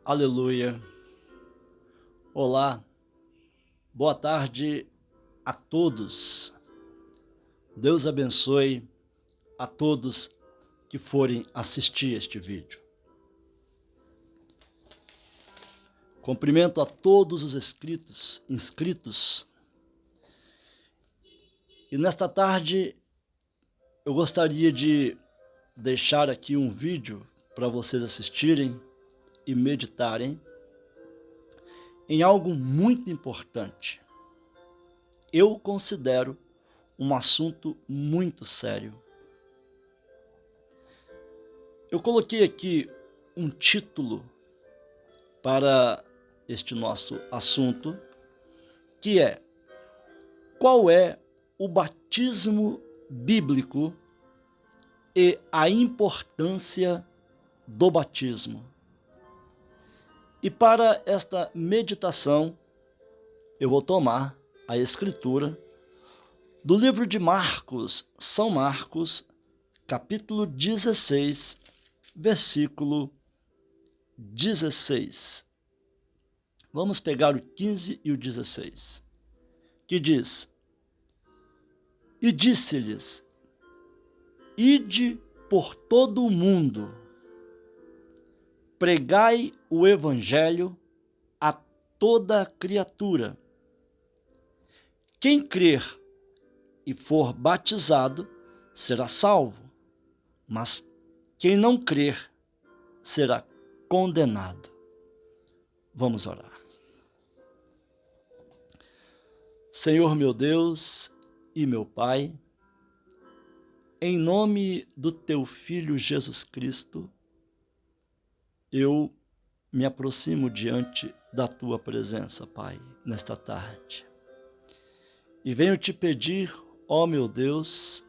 Aleluia. Olá, boa tarde a todos. Deus abençoe a todos que forem assistir este vídeo. Cumprimento a todos os inscritos. E nesta tarde eu gostaria de deixar aqui um vídeo para vocês assistirem e meditarem em algo muito importante. Eu considero um assunto muito sério. Eu coloquei aqui um título para este nosso assunto, que é: qual é o batismo bíblico e a importância do batismo? E para esta meditação, eu vou tomar a escritura do livro de Marcos, São Marcos, capítulo 16, versículo 16. Vamos pegar o 15 e o 16, que diz: E disse-lhes: Ide por todo o mundo, pregai o evangelho a toda criatura. Quem crer e for batizado será salvo, mas quem não crer será condenado. Vamos orar. Senhor meu Deus e meu Pai, em nome do Teu Filho Jesus Cristo, eu me aproximo diante da Tua presença, Pai, nesta tarde. E venho te pedir, ó meu Deus,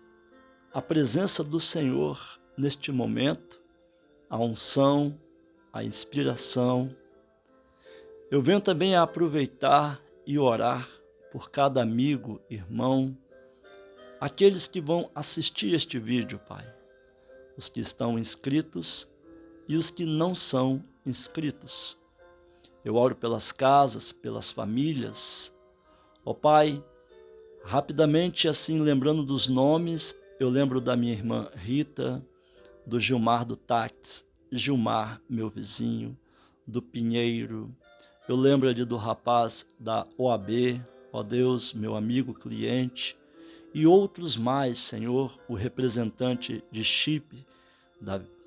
a presença do Senhor neste momento, a unção, a inspiração. Eu venho também a aproveitar e orar por cada amigo, irmão, aqueles que vão assistir este vídeo, Pai, os que estão inscritos e os que não são inscritos. Eu oro pelas casas, pelas famílias. Ó Pai, rapidamente assim, lembrando dos nomes, eu lembro da minha irmã Rita, do Gilmar do táxi, Gilmar, meu vizinho, do Pinheiro. Eu lembro ali do rapaz da OAB, ó Deus, meu amigo cliente, e outros mais, Senhor, o representante de chip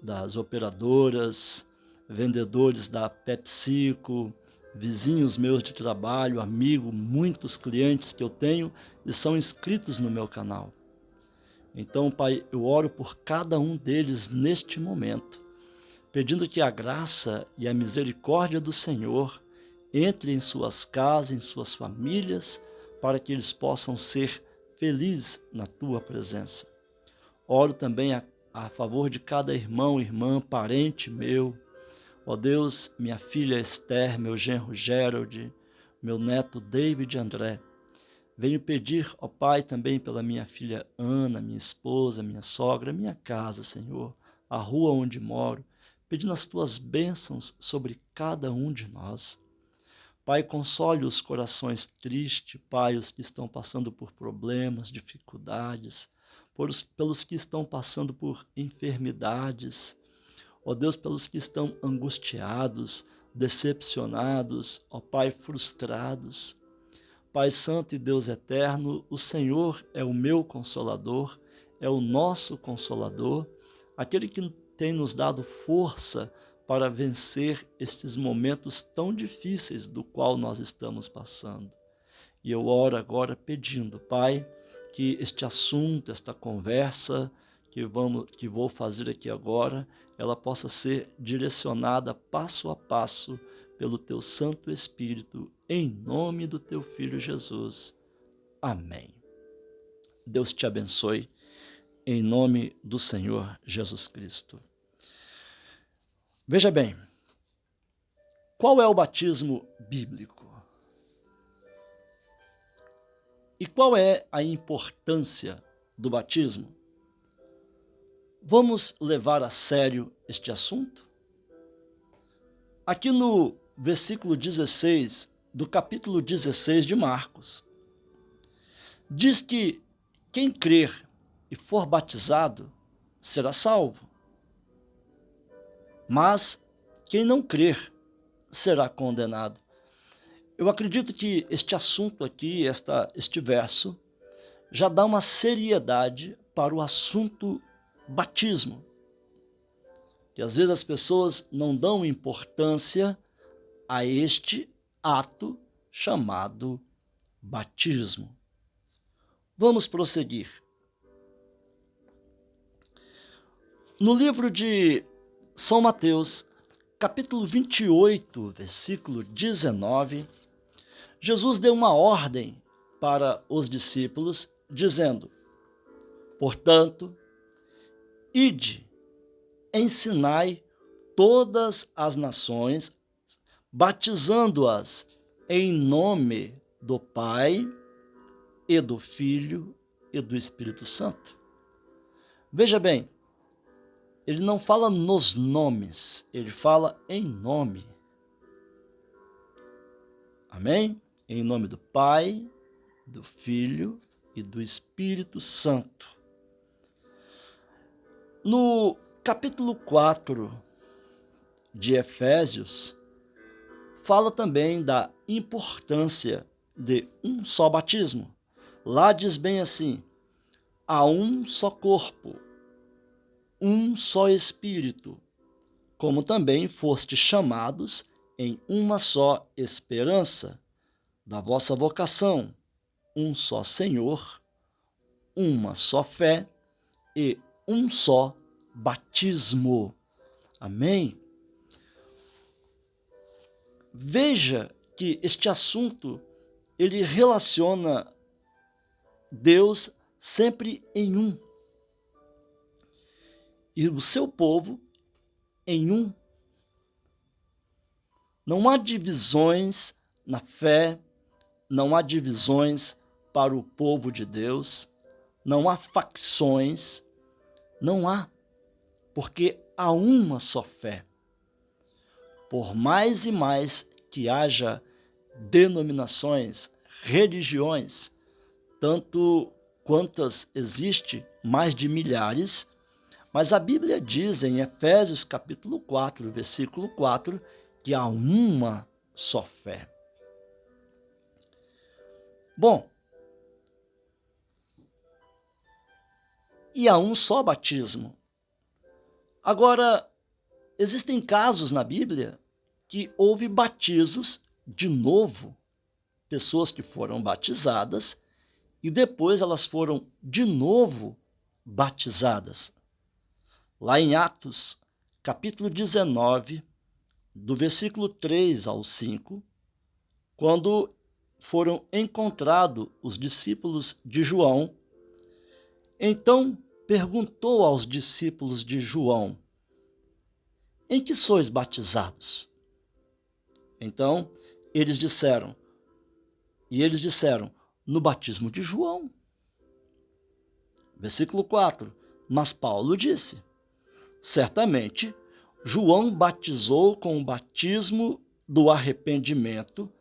das operadoras, vendedores da PepsiCo, vizinhos meus de trabalho, amigo, muitos clientes que eu tenho e são inscritos no meu canal. Então, Pai, eu oro por cada um deles neste momento, pedindo que a graça e a misericórdia do Senhor entre em suas casas, em suas famílias, para que eles possam ser felizes na Tua presença. Oro também a favor de cada irmão, irmã, parente meu. Ó Deus, minha filha Esther, meu genro Gerald, meu neto David André. Venho pedir, ó Pai, também pela minha filha Ana, minha esposa, minha sogra, minha casa, Senhor, a rua onde moro, pedindo as Tuas bênçãos sobre cada um de nós. Pai, console os corações tristes, Pai, os que estão passando por problemas, dificuldades, pelos que estão passando por enfermidades, ó Deus, pelos que estão angustiados, decepcionados, ó Pai, frustrados. Pai Santo e Deus Eterno, o Senhor é o meu Consolador, é o nosso Consolador, aquele que tem nos dado força para vencer estes momentos tão difíceis do qual nós estamos passando. E eu oro agora pedindo, Pai, que este assunto, esta conversa que vou fazer aqui agora, ela possa ser direcionada passo a passo pelo Teu Santo Espírito, em nome do Teu Filho Jesus. Amém. Deus te abençoe, em nome do Senhor Jesus Cristo. Veja bem, qual é o batismo bíblico? E qual é a importância do batismo? Vamos levar a sério este assunto? Aqui no versículo 16 do capítulo 16 de Marcos, diz que quem crer e for batizado será salvo, mas quem não crer será condenado. Eu acredito que este assunto aqui, este verso, já dá uma seriedade para o assunto batismo. Que às vezes as pessoas não dão importância a este ato chamado batismo. Vamos prosseguir. No livro de São Mateus, capítulo 28, versículo 19, Jesus deu uma ordem para os discípulos, dizendo: portanto, ide, ensinai todas as nações, batizando-as em nome do Pai e do Filho e do Espírito Santo. Veja bem, ele não fala nos nomes, ele fala em nome. Amém? Em nome do Pai, do Filho e do Espírito Santo. No capítulo 4 de Efésios, fala também da importância de um só batismo. Lá diz bem assim: há um só corpo, um só Espírito, como também fostes chamados em uma só esperança da vossa vocação, um só Senhor, uma só fé e um só batismo. Amém? Veja que este assunto, ele relaciona Deus sempre em um, e o seu povo em um. Não há divisões na fé, não há divisões para o povo de Deus, não há facções, não há, porque há uma só fé. Por mais e mais que haja denominações, religiões, tanto quantas existe, mais de milhares, mas a Bíblia diz em Efésios capítulo 4, versículo 4, que há uma só fé. Bom, e há um só batismo. Agora, existem casos na Bíblia que houve batizos de novo, pessoas que foram batizadas e depois elas foram de novo batizadas. Lá em Atos, capítulo 19, do versículo 3 ao 5, quando foram encontrados os discípulos de João, então perguntou aos discípulos de João: em que sois batizados? Então eles disseram, no batismo de João. Versículo 4, mas Paulo disse: certamente João batizou com o batismo do arrependimento,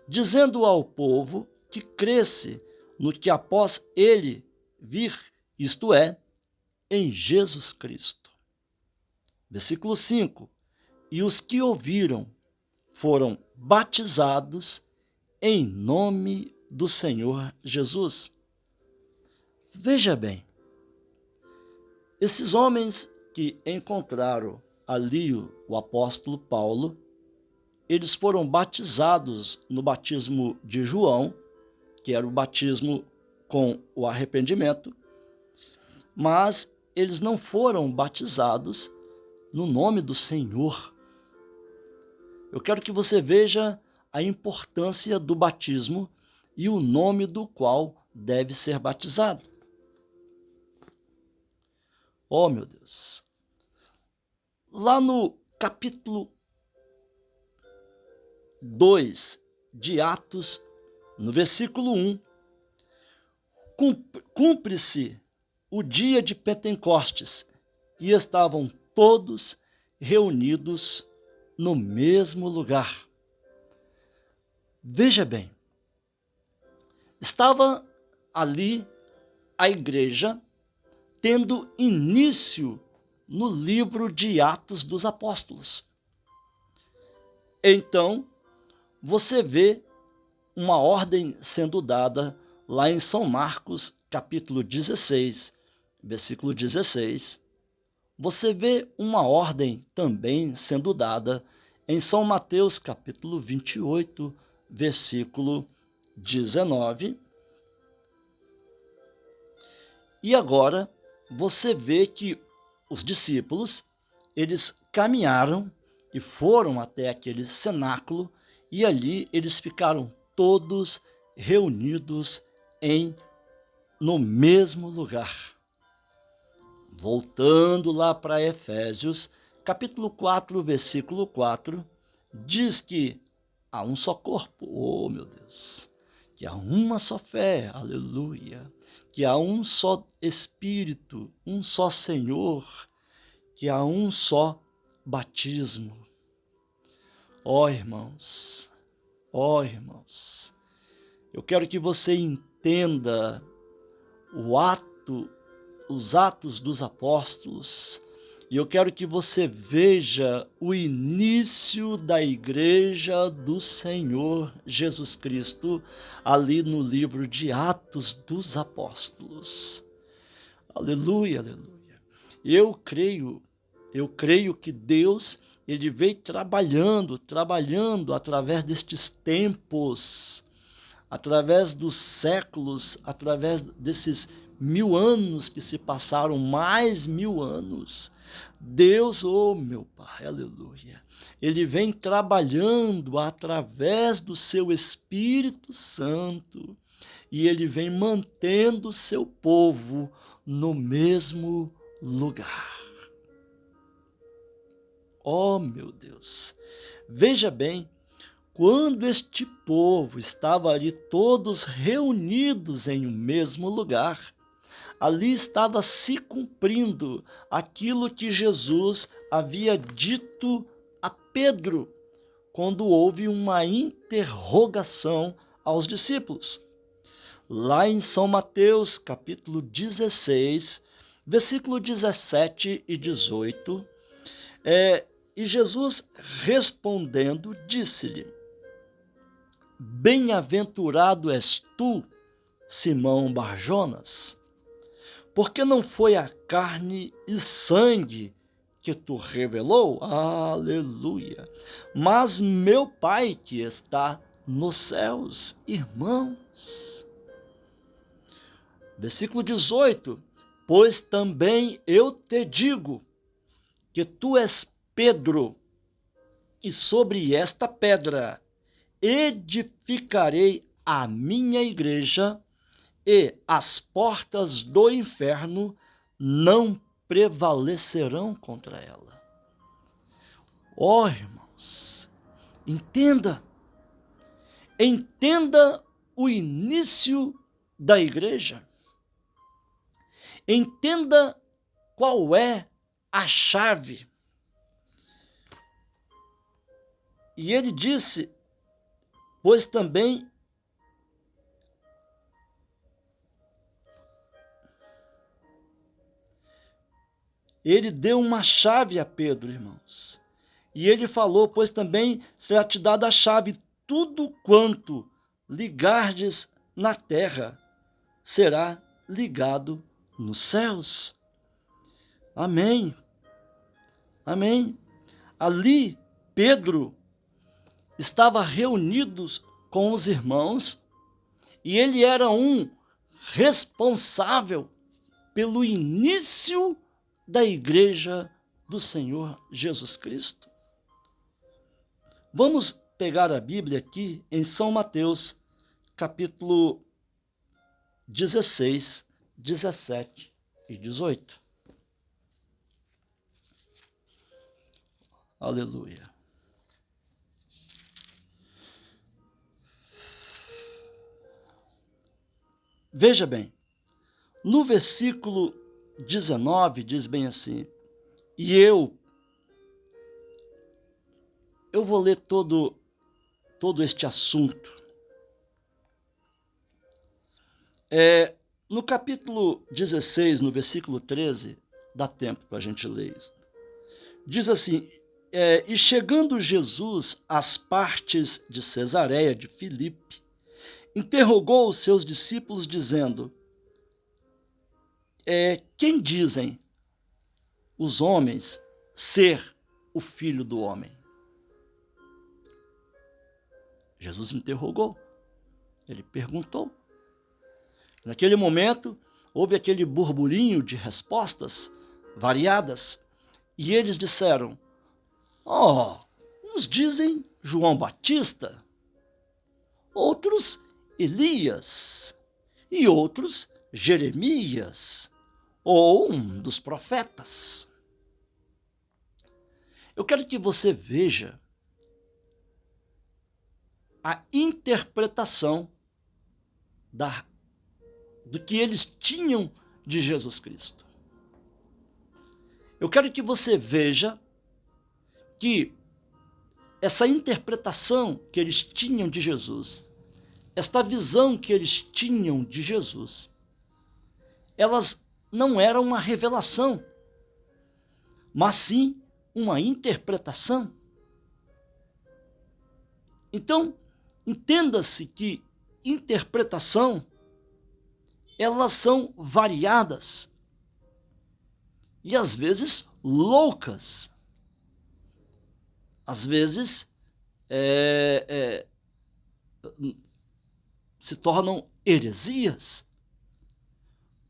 dizendo ao povo que cresce no que após ele vir, isto é, em Jesus Cristo. Versículo 5, e os que ouviram foram batizados em nome do Senhor Jesus. Veja bem, esses homens que encontraram ali o apóstolo Paulo, eles foram batizados no batismo de João, que era o batismo com o arrependimento, mas eles não foram batizados no nome do Senhor. Eu quero que você veja a importância do batismo e o nome do qual deve ser batizado. Oh, meu Deus! Lá no capítulo 2 de Atos, no versículo 1, cumpre-se o dia de Pentecostes e estavam todos reunidos no mesmo lugar. Veja bem, estava ali a igreja tendo início no livro de Atos dos Apóstolos. Então, você vê uma ordem sendo dada lá em São Marcos, capítulo 16, versículo 16. Você vê uma ordem também sendo dada em São Mateus, capítulo 28, versículo 19. E agora você vê que os discípulos, eles caminharam e foram até aquele cenáculo e ali eles ficaram todos reunidos no mesmo lugar. Voltando lá para Efésios, capítulo 4, versículo 4, diz que há um só corpo, oh meu Deus, que há uma só fé, aleluia, que há um só Espírito, um só Senhor, que há um só batismo. Ó irmãos, eu quero que você entenda os Atos dos Apóstolos, e eu quero que você veja o início da Igreja do Senhor Jesus Cristo, ali no livro de Atos dos Apóstolos. Aleluia, aleluia. Eu creio que Deus, ele veio trabalhando através destes tempos, através dos séculos, através desses 1000 anos que se passaram, mais 1000 anos. Deus, oh meu Pai, aleluia, ele vem trabalhando através do seu Espírito Santo e ele vem mantendo o seu povo no mesmo lugar. Oh meu Deus, veja bem, quando este povo estava ali todos reunidos em um mesmo lugar, ali estava se cumprindo aquilo que Jesus havia dito a Pedro, quando houve uma interrogação aos discípulos. Lá em São Mateus, capítulo 16, versículo 17 e 18, e Jesus respondendo, disse-lhe: Bem-aventurado és tu, Simão Barjonas, porque não foi a carne e sangue que tu revelou, aleluia, mas meu Pai que está nos céus, irmãos. Versículo 18, pois também eu te digo que tu és Pedro, e sobre esta pedra edificarei a minha igreja, e as portas do inferno não prevalecerão contra ela. Ó irmãos, entenda o início da igreja, entenda qual é a chave. E ele disse, pois também ele deu uma chave a Pedro, irmãos. E ele falou, pois também será te dada a chave, tudo quanto ligardes na terra será ligado nos céus. Amém. Amém. Ali, Pedro estava reunido com os irmãos e ele era um responsável pelo início da igreja do Senhor Jesus Cristo. Vamos pegar a Bíblia aqui em São Mateus, capítulo 16, 17 e 18. Aleluia. Veja bem, no versículo 19 diz bem assim, e eu, eu vou ler todo este assunto. No capítulo 16, no versículo 13, dá tempo para a gente ler isso. Diz assim, e chegando Jesus às partes de Cesareia de Filipe, interrogou os seus discípulos, dizendo, quem dizem os homens ser o Filho do Homem? Jesus interrogou, ele perguntou. Naquele momento, houve aquele burburinho de respostas variadas, e eles disseram, uns dizem João Batista, outros Elias, e outros Jeremias, ou um dos profetas. Eu quero que você veja a interpretação do que eles tinham de Jesus Cristo. Eu quero que você veja que essa interpretação que eles tinham de Jesus, esta visão que eles tinham de Jesus, elas não eram uma revelação, mas sim uma interpretação. Então, entenda-se que interpretação, elas são variadas e às vezes loucas. Às vezes se tornam heresias.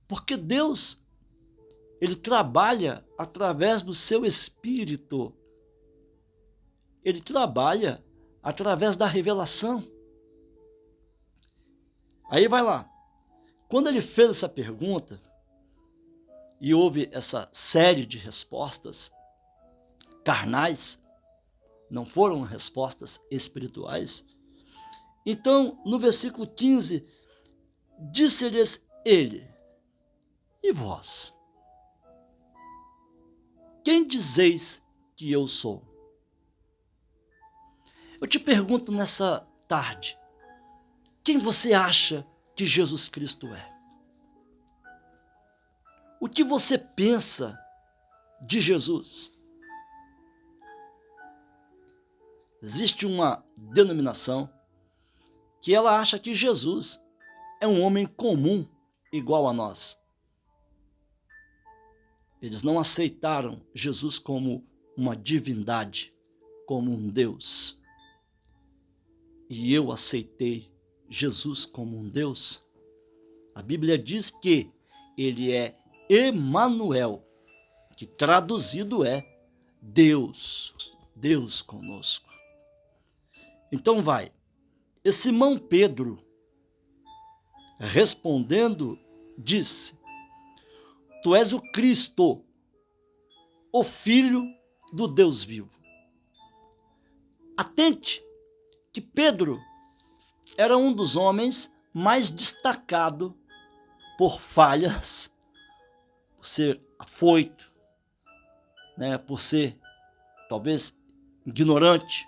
Porque Deus, ele trabalha através do seu Espírito. Ele trabalha através da revelação. Aí vai lá. Quando ele fez essa pergunta, e houve essa série de respostas carnais, não foram respostas espirituais, então, no versículo 15, disse-lhes ele, e vós? Quem dizeis que eu sou? Eu te pergunto nessa tarde, quem você acha que Jesus Cristo é? O que você pensa de Jesus? Existe uma denominação que ela acha que Jesus é um homem comum igual a nós. Eles não aceitaram Jesus como uma divindade, como um Deus. E eu aceitei Jesus como um Deus. A Bíblia diz que ele é Emanuel, que traduzido é Deus, Deus conosco. Então vai, e Simão Pedro, respondendo, disse, tu és o Cristo, o Filho do Deus vivo. Atente que Pedro era um dos homens mais destacado por falhas, por ser afoito, por ser talvez ignorante,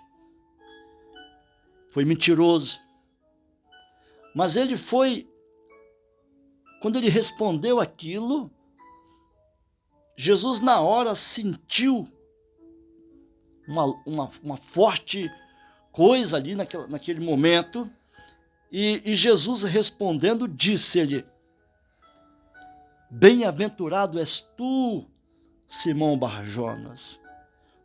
foi mentiroso. Mas ele foi, quando ele respondeu aquilo, Jesus na hora sentiu uma forte coisa ali naquele momento, e Jesus respondendo disse-lhe, bem-aventurado és tu, Simão Bar-Jonas,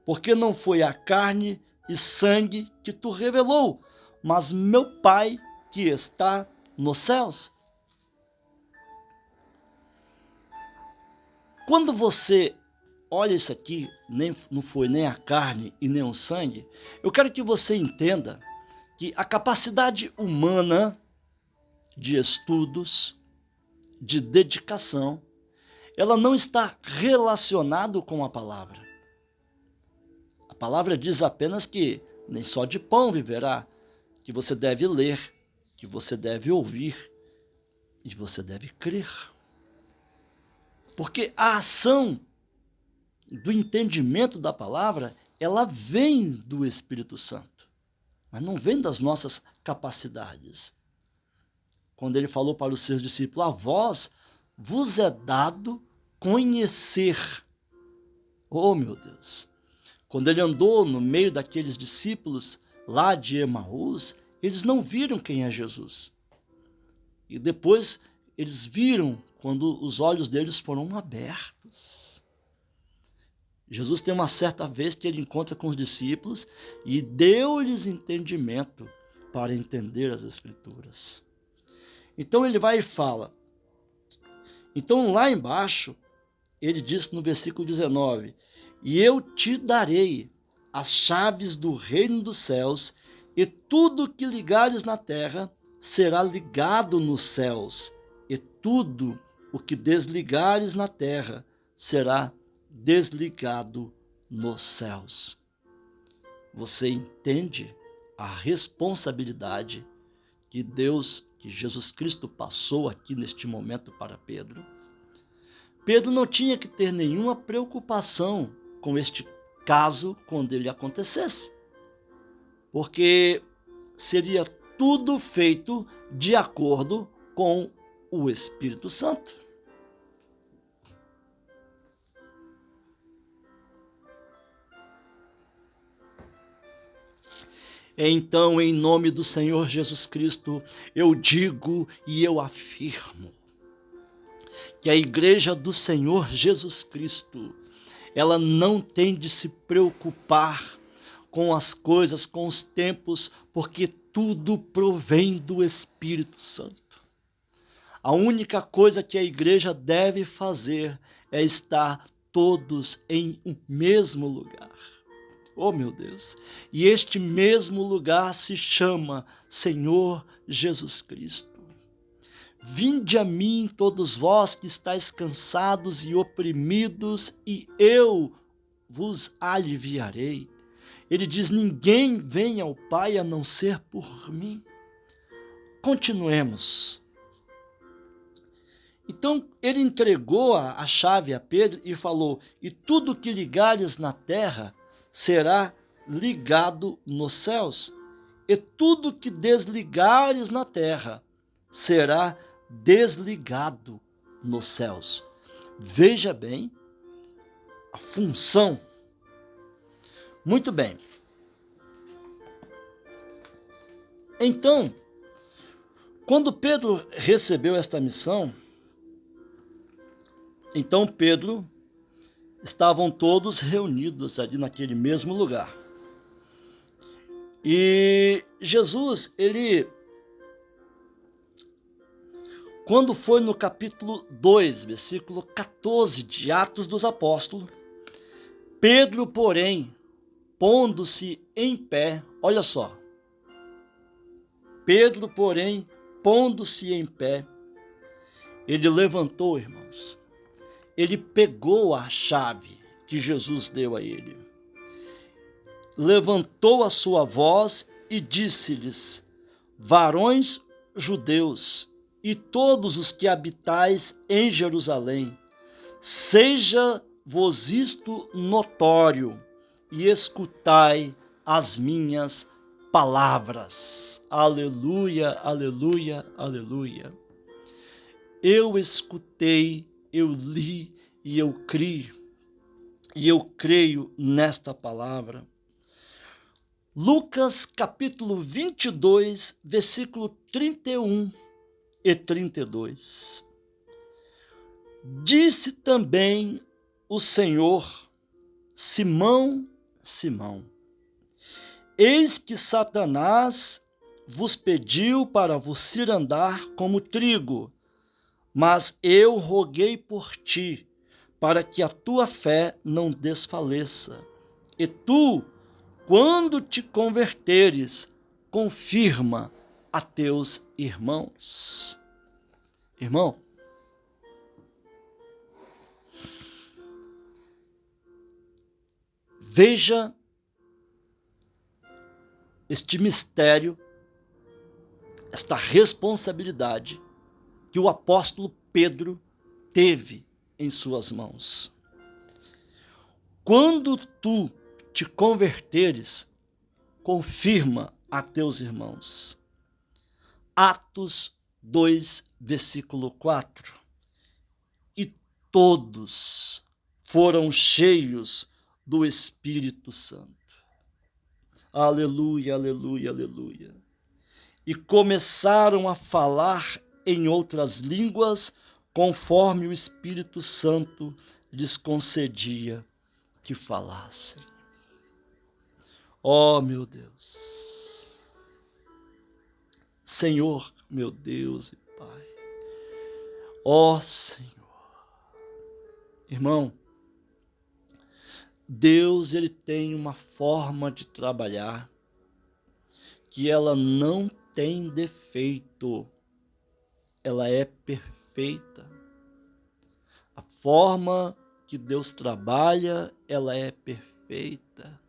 porque não foi a carne e sangue que tu revelou, mas meu Pai que está nos céus. Quando você olha isso aqui, não foi nem a carne e nem o sangue, eu quero que você entenda que a capacidade humana de estudos, de dedicação, ela não está relacionada com a palavra. A palavra diz apenas que nem só de pão viverá, que você deve ler, que você deve ouvir e você deve crer. Porque a ação do entendimento da palavra ela vem do Espírito Santo, mas não vem das nossas capacidades. Quando ele falou para os seus discípulos, a vós vos é dado conhecer. Oh, meu Deus! Quando ele andou no meio daqueles discípulos lá de Emaús, eles não viram quem é Jesus. E depois eles viram quando os olhos deles foram abertos. Jesus tem uma certa vez que ele encontra com os discípulos e deu-lhes entendimento para entender as Escrituras. Então ele vai e fala. Então lá embaixo, ele diz no versículo 19, e eu te darei as chaves do reino dos céus, e tudo que ligares na terra será ligado nos céus, e tudo o que desligares na terra será desligado nos céus. Você entende a responsabilidade que Deus, que Jesus Cristo passou aqui neste momento para Pedro? Pedro não tinha que ter nenhuma preocupação com este caso quando ele acontecesse, porque seria tudo feito de acordo com o Espírito Santo. Então, em nome do Senhor Jesus Cristo, eu digo e eu afirmo que a igreja do Senhor Jesus Cristo, ela não tem de se preocupar com as coisas, com os tempos, porque tudo provém do Espírito Santo. A única coisa que a igreja deve fazer é estar todos em um mesmo lugar. Oh, meu Deus! E este mesmo lugar se chama Senhor Jesus Cristo. Vinde a mim, todos vós que estáis cansados e oprimidos, e eu vos aliviarei. Ele diz, ninguém vem ao Pai a não ser por mim. Continuemos. Então, ele entregou a chave a Pedro e falou, e tudo que ligares na terra será ligado nos céus, e tudo que desligares na terra será desligado nos céus. Veja bem a função. Muito bem. Então, quando Pedro recebeu esta missão, então Pedro, estavam todos reunidos ali naquele mesmo lugar. E Jesus, quando foi no capítulo 2, versículo 14 de Atos dos Apóstolos, Pedro, porém, pondo-se em pé, olha só, Pedro, porém, pondo-se em pé, ele levantou, irmãos, ele pegou a chave que Jesus deu a ele, levantou a sua voz e disse-lhes, varões judeus, e todos os que habitais em Jerusalém, seja-vos isto notório, e escutai as minhas palavras. Aleluia, aleluia, aleluia. Eu escutei, eu li e eu criei, e eu creio nesta palavra. Lucas capítulo 22, versículo 31 e 32. Disse também o Senhor, Simão, Simão, eis que Satanás vos pediu para vos cirandar como trigo, mas eu roguei por ti, para que a tua fé não desfaleça. E tu, quando te converteres, confirma a teus irmãos. Irmão, veja este mistério, esta responsabilidade que o apóstolo Pedro teve em suas mãos. Quando tu te converteres, confirma a teus irmãos. Atos 2, versículo 4. E todos foram cheios do Espírito Santo. Aleluia, aleluia, aleluia. E começaram a falar em outras línguas, conforme o Espírito Santo lhes concedia que falassem. Oh, meu Deus! Senhor, meu Deus e Pai. Ó Senhor. Irmão, Deus, ele tem uma forma de trabalhar que ela não tem defeito. Ela é perfeita. A forma que Deus trabalha, ela é perfeita.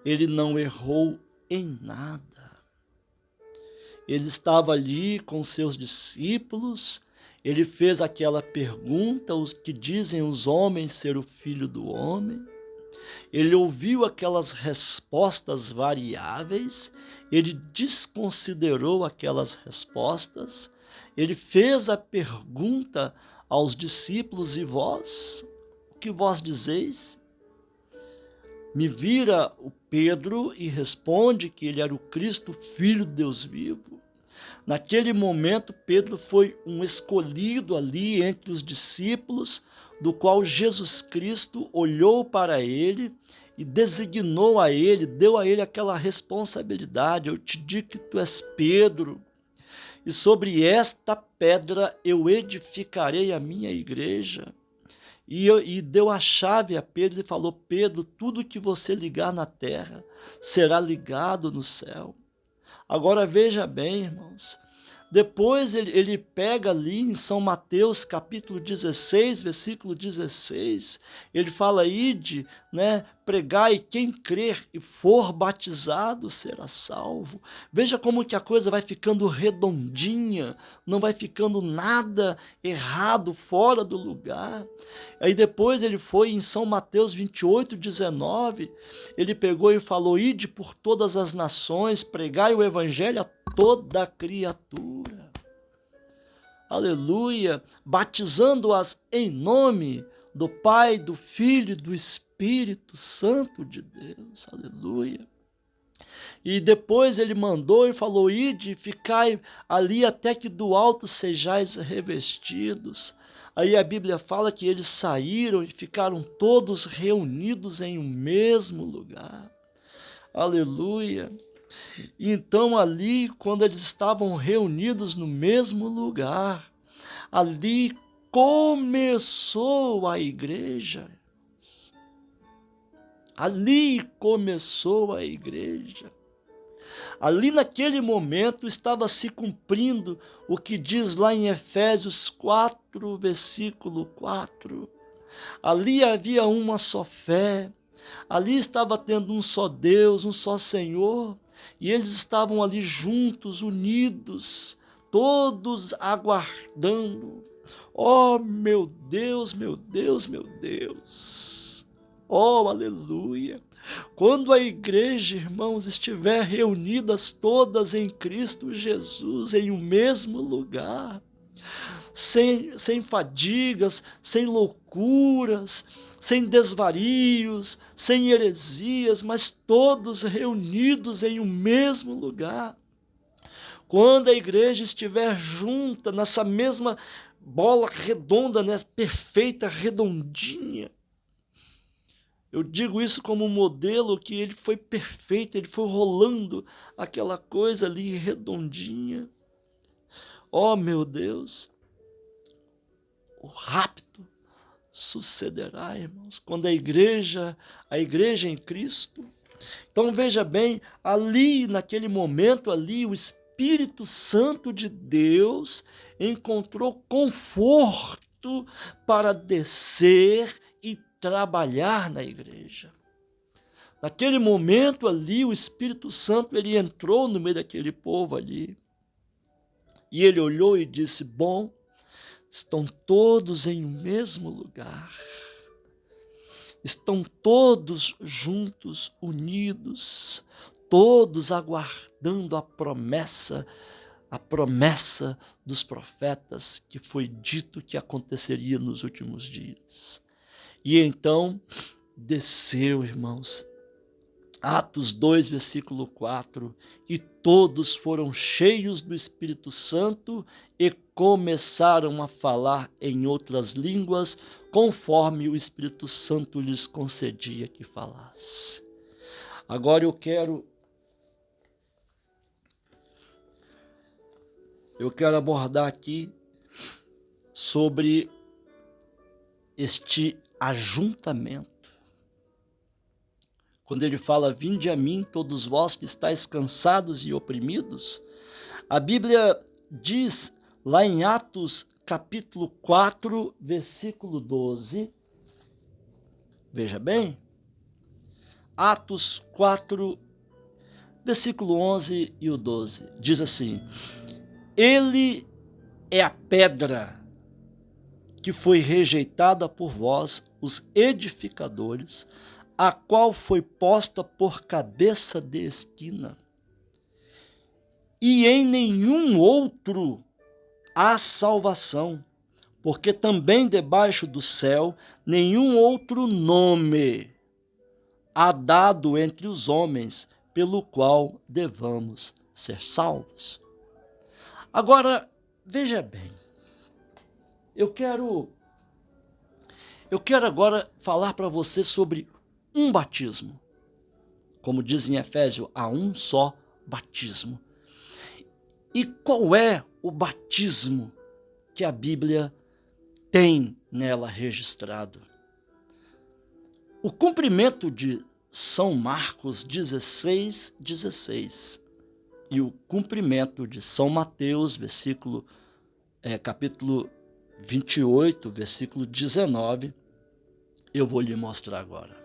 Ele não errou em nada. Ele estava ali com seus discípulos, ele fez aquela pergunta, os que dizem os homens ser o filho do homem. Ele ouviu aquelas respostas variáveis, ele desconsiderou aquelas respostas, ele fez a pergunta aos discípulos: e vós, o que vós dizeis? Me vira o Pedro e responde que ele era o Cristo, filho de Deus vivo. Naquele momento, Pedro foi um escolhido ali entre os discípulos, do qual Jesus Cristo olhou para ele e designou a ele, deu a ele aquela responsabilidade: eu te digo que tu és Pedro, e sobre esta pedra eu edificarei a minha igreja. E deu a chave a Pedro e falou: Pedro, tudo que você ligar na terra será ligado no céu. Agora veja bem, irmãos, depois ele pega ali em São Mateus capítulo 16, versículo 16, ele fala: ide, pregai, quem crer e for batizado será salvo. Veja como que a coisa vai ficando redondinha, não vai ficando nada errado, fora do lugar. Aí depois ele foi em São Mateus 28, 19, ele pegou e falou: ide por todas as nações, pregai o evangelho a toda criatura. Aleluia, batizando-as em nome do Pai, do Filho e do Espírito Santo de Deus. Aleluia. E depois ele mandou e falou: ide, ficai ali até que do alto sejais revestidos. Aí a Bíblia fala que eles saíram e ficaram todos reunidos em um mesmo lugar. Aleluia. Então ali, quando eles estavam reunidos no mesmo lugar, ali começou a igreja. Ali começou a igreja. Ali naquele momento estava se cumprindo o que diz lá em Efésios 4, versículo 4. Ali havia uma só fé, ali estava tendo um só Deus, um só Senhor, e eles estavam ali juntos, unidos, todos aguardando. Oh, meu Deus, meu Deus, meu Deus! Oh, aleluia! Quando a igreja, irmãos, estiver reunidas todas em Cristo Jesus, em um mesmo lugar, sem fadigas, sem loucuras, sem desvarios, sem heresias, mas todos reunidos em um mesmo lugar. Quando a igreja estiver junta, nessa mesma bola redonda, perfeita, redondinha, eu digo isso como um modelo que ele foi perfeito, ele foi rolando aquela coisa ali redondinha. Oh, meu Deus! O rapto sucederá, irmãos, quando a igreja em Cristo. Então veja bem, ali naquele momento ali, o Espírito Santo de Deus encontrou conforto para descer e trabalhar na igreja. Naquele momento ali, o Espírito Santo, ele entrou no meio daquele povo ali. E ele olhou e disse: bom, estão todos em um mesmo lugar. estão todos juntos, unidos, todos aguardando a promessa dos profetas que foi dito que aconteceria nos últimos dias. E então desceu, irmãos, Atos 2, versículo 4, e todos foram cheios do Espírito Santo e começaram a falar em outras línguas, conforme o Espírito Santo lhes concedia que falasse. Agora eu quero abordar aqui sobre este ajuntamento. Quando ele fala, vinde a mim, todos vós que estáis cansados e oprimidos, a Bíblia diz lá em Atos capítulo 4, versículo 12, veja bem, Atos 4, versículo 11 e o 12, diz assim, ele é a pedra que foi rejeitada por vós, os edificadores, a qual foi posta por cabeça de esquina. E em nenhum outro há salvação, porque também debaixo do céu nenhum outro nome há dado entre os homens, pelo qual devamos ser salvos. Agora, veja bem, eu quero agora falar para você sobre um batismo. Como diz em Efésios, há um só batismo. E qual é o batismo que a Bíblia tem nela registrado? O cumprimento de São Marcos 16, 16 e o cumprimento de São Mateus, capítulo 28, versículo 19, eu vou lhe mostrar agora.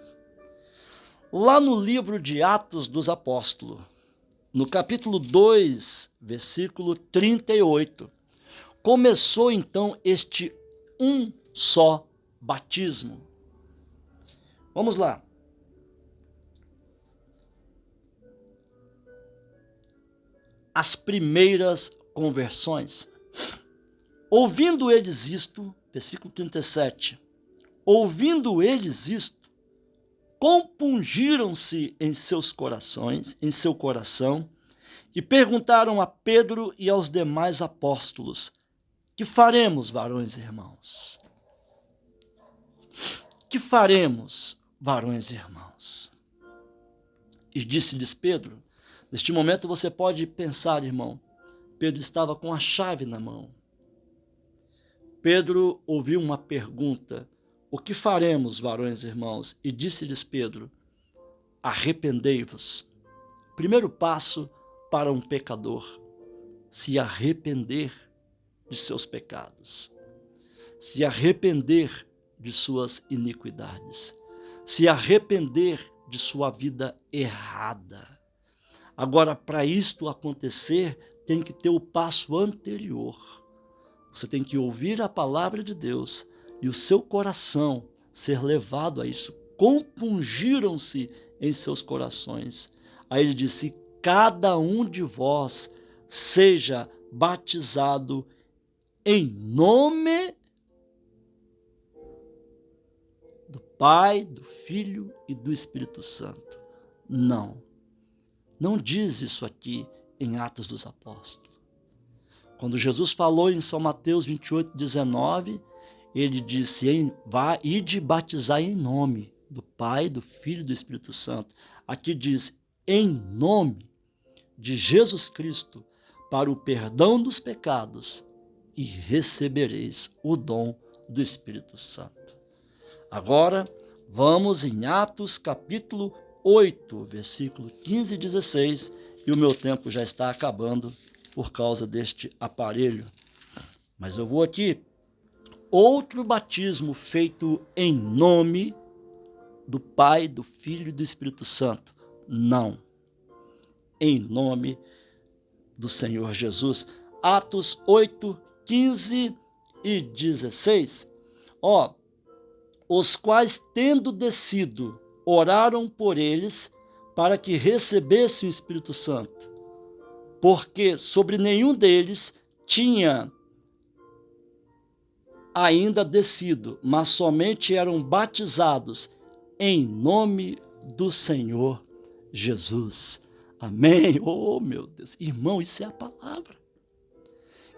Lá no livro de Atos dos Apóstolos, no capítulo 2, versículo 38, começou então este um só batismo. Vamos lá. As primeiras conversões. Ouvindo eles isto, versículo 37, ouvindo eles isto, compungiram-se em seu coração, e perguntaram a Pedro e aos demais apóstolos, que faremos, varões e irmãos? Que faremos, varões e irmãos? E disse-lhes Pedro, neste momento você pode pensar, irmão, Pedro estava com a chave na mão. Pedro ouviu uma pergunta, o que faremos, varões e irmãos? E disse-lhes Pedro, arrependei-vos. Primeiro passo para um pecador, se arrepender de seus pecados, se arrepender de suas iniquidades, se arrepender de sua vida errada. Agora, para isto acontecer, tem que ter o passo anterior. Você tem que ouvir a palavra de Deus e o seu coração ser levado a isso. Compungiram-se em seus corações. Aí ele disse, cada um de vós seja batizado em nome do Pai, do Filho e do Espírito Santo. Não diz isso aqui em Atos dos Apóstolos. Quando Jesus falou em São Mateus 28, 19, ele disse, vá ide batizar em nome do Pai, do Filho e do Espírito Santo. Aqui diz, em nome de Jesus Cristo, para o perdão dos pecados, e recebereis o dom do Espírito Santo. Agora, vamos em Atos capítulo 8, versículo 15 e 16, e o meu tempo já está acabando por causa deste aparelho. Mas eu vou aqui. Outro batismo feito em nome do Pai, do Filho e do Espírito Santo. Não. Em nome do Senhor Jesus. Atos 8, 15 e 16. os quais, tendo descido, oraram por eles para que recebessem o Espírito Santo, porque sobre nenhum deles tinha ainda descido, mas somente eram batizados em nome do Senhor Jesus. Amém. Oh, meu Deus. Irmão, isso é a palavra.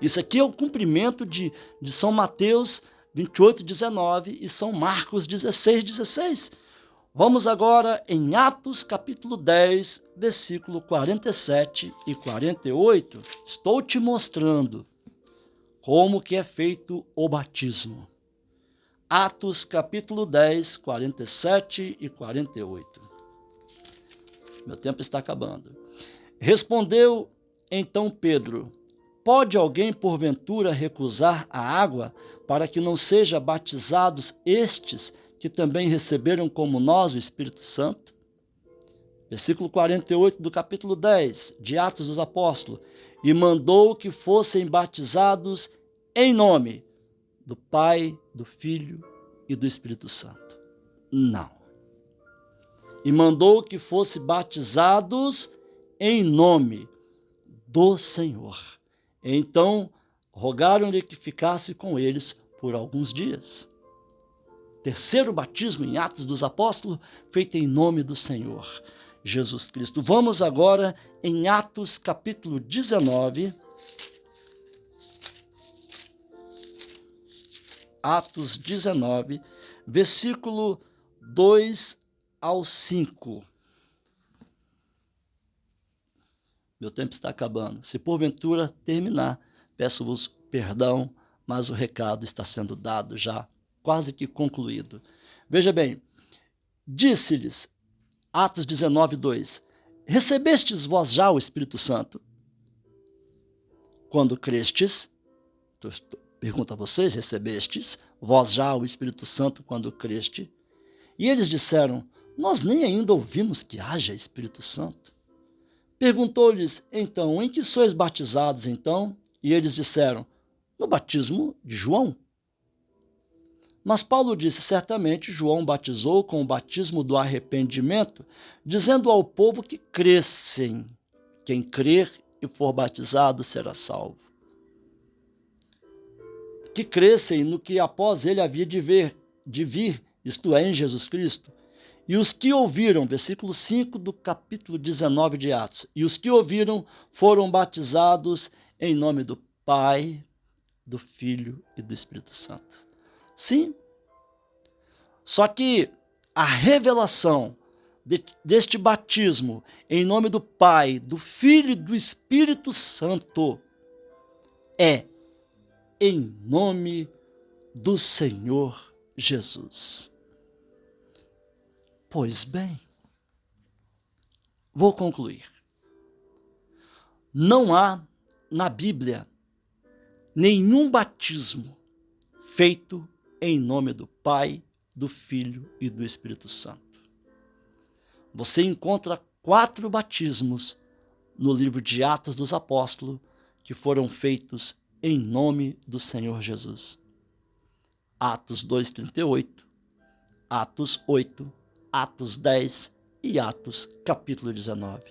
Isso aqui é o cumprimento de São Mateus 28, 19 e São Marcos 16, 16. Vamos agora em Atos capítulo 10, versículo 47 e 48. Estou te mostrando como que é feito o batismo. Atos capítulo 10, 47 e 48. Meu tempo está acabando. Respondeu então Pedro: pode alguém porventura recusar a água para que não sejam batizados estes que também receberam como nós o Espírito Santo? Versículo 48 do capítulo 10 de Atos dos Apóstolos. E mandou que fossem batizados em nome do Pai, do Filho e do Espírito Santo. Não. E mandou que fossem batizados em nome do Senhor. Então, rogaram-lhe que ficasse com eles por alguns dias. Terceiro batismo em Atos dos Apóstolos, feito em nome do Senhor Jesus Cristo. Vamos agora em Atos capítulo 19. Atos 19, versículo 2 ao 5. Meu tempo está acabando. Se porventura terminar, peço-vos perdão, mas o recado está sendo dado já, quase que concluído. Veja bem, disse-lhes, Atos 19, 2, recebestes vós já o Espírito Santo? Quando crestes, pergunto a vocês, recebestes vós já o Espírito Santo quando creste? E eles disseram, nós nem ainda ouvimos que haja Espírito Santo. Perguntou-lhes, então, em que sois batizados, então? E eles disseram, no batismo de João. Mas Paulo disse, certamente João batizou com o batismo do arrependimento, dizendo ao povo que crescem. Quem crer e for batizado será salvo. Que crescem no que após ele havia de vir, isto é, em Jesus Cristo. E os que ouviram, versículo 5 do capítulo 19 de Atos, e os que ouviram foram batizados em nome do Pai, do Filho e do Espírito Santo. Sim, só que a revelação deste batismo em nome do Pai, do Filho e do Espírito Santo é em nome do Senhor Jesus. Pois bem, vou concluir. Não há na Bíblia nenhum batismo feito em nome do Pai, do Filho e do Espírito Santo. Você encontra 4 batismos no livro de Atos dos Apóstolos que foram feitos em nome do Senhor Jesus. Atos 2:38, Atos 8, Atos 10 e Atos capítulo 19.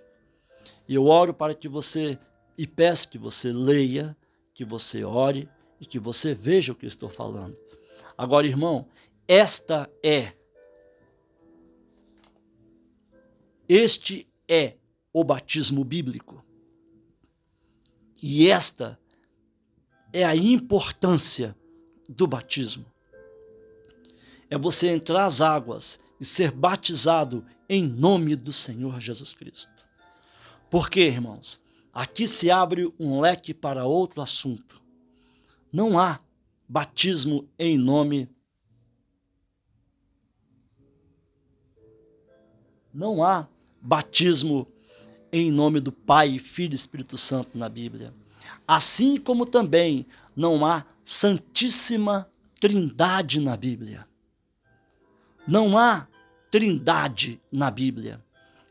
E eu oro para que você, e peço que você leia, que você ore e que você veja o que eu estou falando. Agora, irmão, este é o batismo bíblico. E esta é a importância do batismo. É você entrar às águas e ser batizado em nome do Senhor Jesus Cristo. Porque, irmãos, aqui se abre um leque para outro assunto. Não há batismo em nome. Não há batismo em nome do Pai, Filho e Espírito Santo na Bíblia. Assim como também não há Santíssima Trindade na Bíblia. Não há Trindade na Bíblia.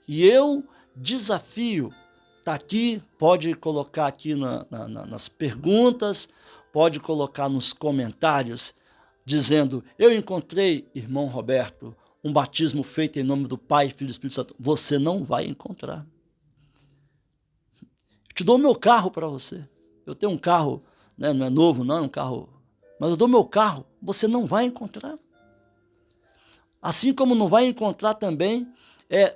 E eu desafio, está aqui, pode colocar aqui nas perguntas, pode colocar nos comentários, dizendo, eu encontrei, irmão Roberto, um batismo feito em nome do Pai, Filho e Espírito Santo. Você não vai encontrar. Eu te dou meu carro para você. Eu tenho um carro, né, não é novo, não é um carro, mas eu dou meu carro, você não vai encontrar. Assim como não vai encontrar também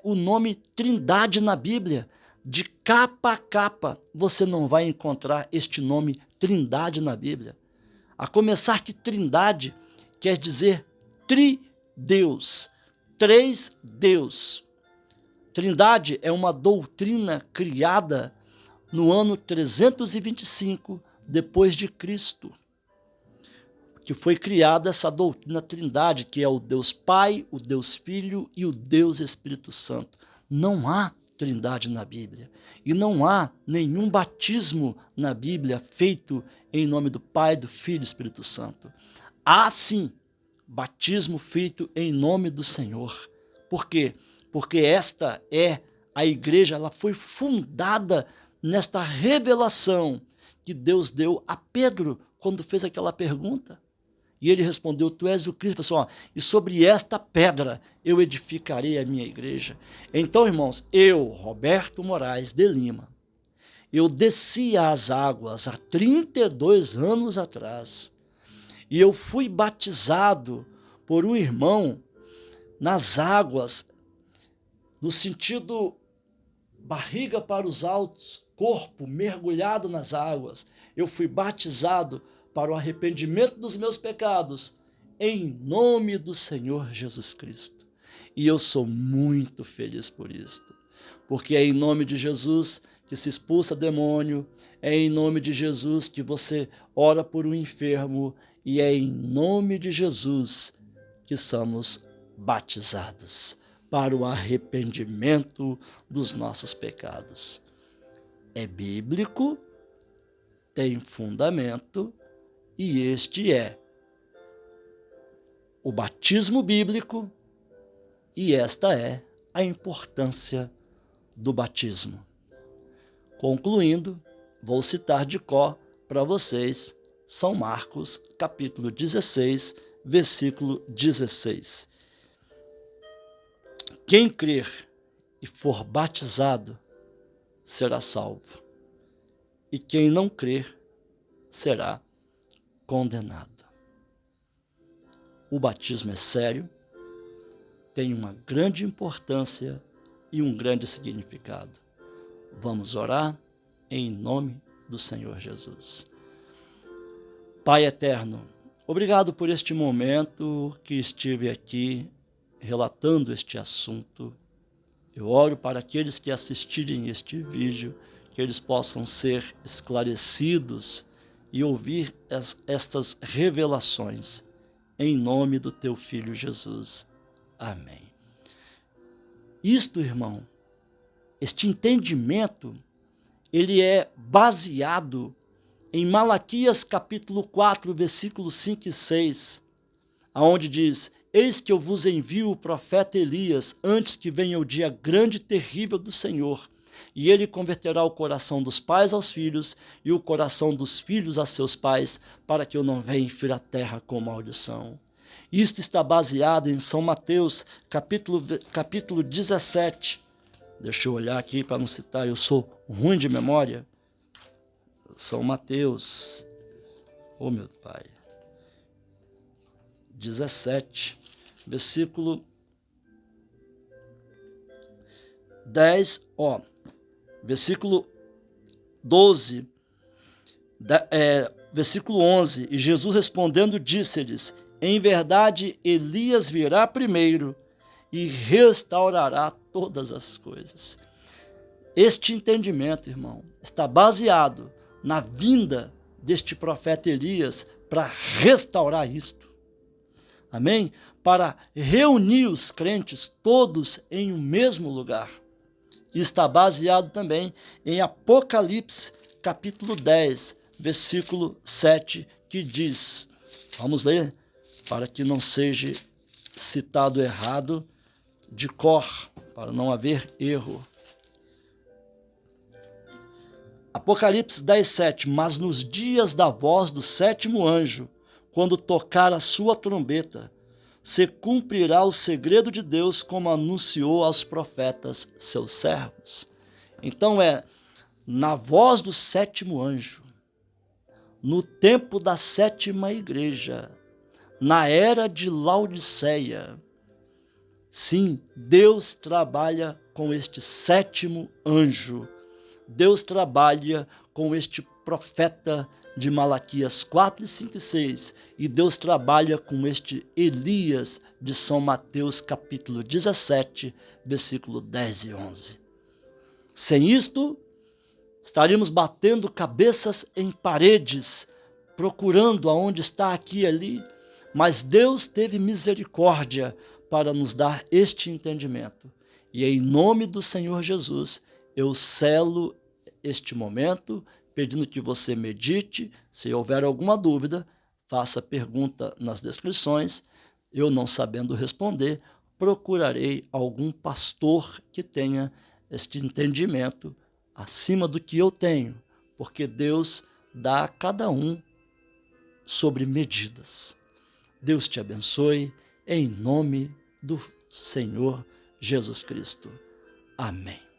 o nome Trindade na Bíblia. De capa a capa, você não vai encontrar este nome Trindade na Bíblia. A começar que Trindade quer dizer trideus, três Deus. Trindade é uma doutrina criada no ano 325 depois de Cristo, que foi criada essa doutrina Trindade, que é o Deus Pai, o Deus Filho e o Deus Espírito Santo. Não há Trindade na Bíblia. E não há nenhum batismo na Bíblia feito em nome do Pai, do Filho e do Espírito Santo. Há sim batismo feito em nome do Senhor. Por quê? Porque esta a igreja, ela foi fundada nesta revelação que Deus deu a Pedro quando fez aquela pergunta. E ele respondeu, tu és o Cristo, pessoal, e sobre esta pedra eu edificarei a minha igreja. Então, irmãos, eu, Roberto Moraes de Lima, eu desci às águas há 32 anos atrás, e eu fui batizado por um irmão nas águas, no sentido barriga para os altos, corpo mergulhado nas águas. Eu fui batizado para o arrependimento dos meus pecados, em nome do Senhor Jesus Cristo. E eu sou muito feliz por isto, porque é em nome de Jesus que se expulsa demônio, é em nome de Jesus que você ora por um enfermo, e é em nome de Jesus que somos batizados para o arrependimento dos nossos pecados. É bíblico, tem fundamento, e este é o batismo bíblico, e esta é a importância do batismo. Concluindo, vou citar de cor para vocês São Marcos, capítulo 16, versículo 16. Quem crer e for batizado será salvo, e quem não crer será condenado. O batismo é sério, tem uma grande importância e um grande significado. Vamos orar em nome do Senhor Jesus. Pai eterno, obrigado por este momento que estive aqui relatando este assunto. Eu oro para aqueles que assistirem este vídeo, que eles possam ser esclarecidos e ouvir estas revelações, em nome do teu Filho Jesus. Amém. Isto, irmão, este entendimento, ele é baseado em Malaquias capítulo 4, versículos 5 e 6, aonde diz, eis que eu vos envio o profeta Elias, antes que venha o dia grande e terrível do Senhor, e ele converterá o coração dos pais aos filhos, e o coração dos filhos a seus pais, para que eu não venha e fira a terra com maldição. Isto está baseado em São Mateus, capítulo 17. Deixa eu olhar aqui para não citar, eu sou ruim de memória. São Mateus, oh meu Pai, 17, versículo 10, versículo 12, versículo 11, e Jesus respondendo disse-lhes, em verdade Elias virá primeiro e restaurará todas as coisas. Este entendimento, irmão, está baseado na vinda deste profeta Elias para restaurar isto. Amém? Para reunir os crentes todos em um mesmo lugar. E está baseado também em Apocalipse, capítulo 10, versículo 7, que diz, vamos ler, para que não seja citado errado de cor, para não haver erro. Apocalipse 10, 7, mas nos dias da voz do sétimo anjo, quando tocar a sua trombeta, se cumprirá o segredo de Deus, como anunciou aos profetas, seus servos. Então na voz do sétimo anjo, no tempo da sétima igreja, na era de Laodiceia. Sim, Deus trabalha com este sétimo anjo. Deus trabalha com este profeta de Malaquias 4, 5 e 6. E Deus trabalha com este Elias de São Mateus capítulo 17, versículo 10 e 11. Sem isto, estaríamos batendo cabeças em paredes, procurando aonde está aqui e ali, mas Deus teve misericórdia para nos dar este entendimento. E em nome do Senhor Jesus, eu selo este momento, pedindo que você medite. Se houver alguma dúvida, faça pergunta nas descrições. Eu, não sabendo responder, procurarei algum pastor que tenha este entendimento acima do que eu tenho, porque Deus dá a cada um sobre medidas. Deus te abençoe, em nome do Senhor Jesus Cristo. Amém.